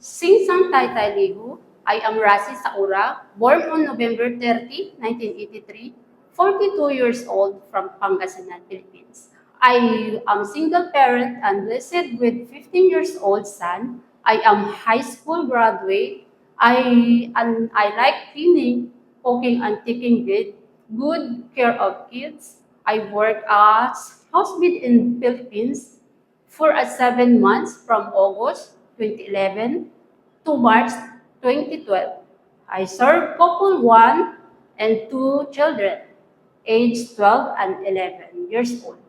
Singsang Taytay Ligu, I am Razi Saura, born on November 30, 1983, 42 years old from Pangasinan, Philippines. I am single parent and blessed with 15 years old son. I am high school graduate. I like cleaning, cooking, and taking good care of kids. I work as housemaid in Philippines for 7 months from August 2011 to March 2012. I served couple 1 and 2 children, aged 12 and 11 years old.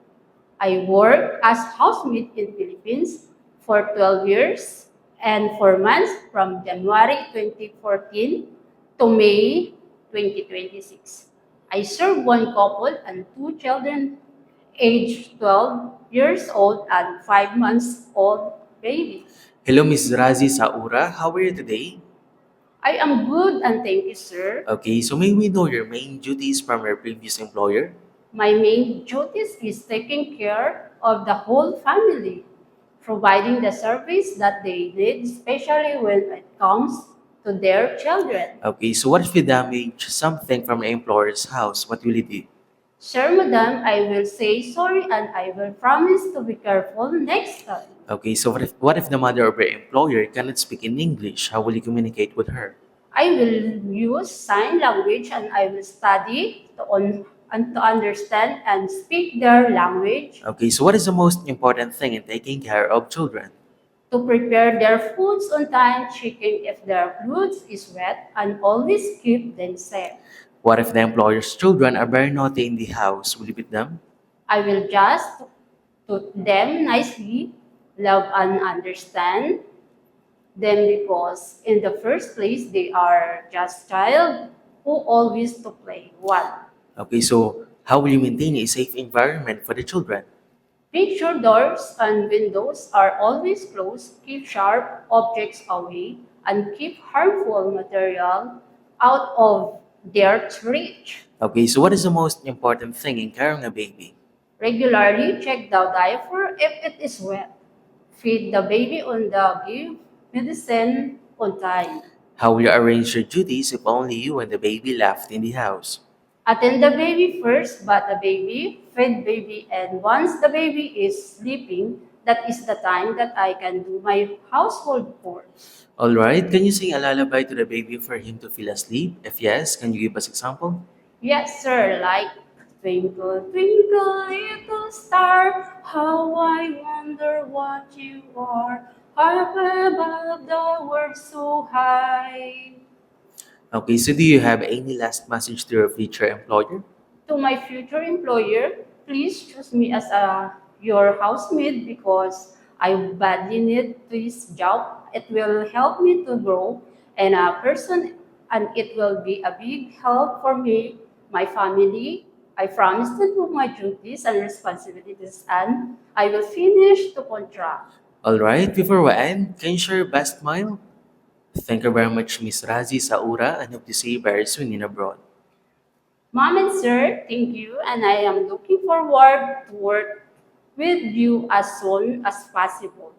I worked as housemaid in Philippines for 12 years and 4 months from January 2014 to May 2026. I served 1 couple and 2 children, aged 12 years old and 5 months old baby. Hello, Ms. Razi Saura. How are you today? I am good and thank you, sir. Okay, so may we know your main duties from your previous employer? My main duties is taking care of the whole family, providing the service that they need, especially when it comes to their children. Okay, so what if you damage something from your employer's house? What will you do? Sir, madam, I will say sorry and I will promise to be careful next time. Okay, so what if the mother of your employer cannot speak in English? How will you communicate with her? I will use sign language and I will study and to understand and speak their language, Okay, so what is the most important thing in taking care of children? to prepare their foods on time, checking if their clothes is wet, and always keep them safe. What if the employer's children are very naughty in the house? Will you beat them? I will just to them nicely, love and understand them because in the first place they are just child who always to play one. Okay, so how will you maintain a safe environment for the children? Make sure doors and windows are always closed, keep sharp objects away, and keep harmful material out of their reach. Okay, so what is the most important thing in carrying a baby? Regularly check the diaper if it is wet. Feed the baby on the give medicine on time. How will you arrange your duties if only you and the baby left in the house? Attend the baby first, but the baby, feed baby, and once the baby is sleeping, that is the time that I can do my household chores. Alright, can you sing a lullaby to the baby for him to feel asleep? If yes, can you give us example? Yes, sir, like twinkle, twinkle, little star, how I wonder what you are, up above the world so high. Okay, so do you have any last message to your future employer? To my future employer, please choose me as your housemaid because I badly need this job. It will help me to grow and a person and it will be a big help for me, my family. I promise to do my duties and responsibilities and I will finish the contract. Alright, before we end, can you share your best smile? Thank you very much, Miss Razi Saura, and hope to see you very soon in abroad. Mom and sir, thank you and I am looking forward to work with you as soon as possible.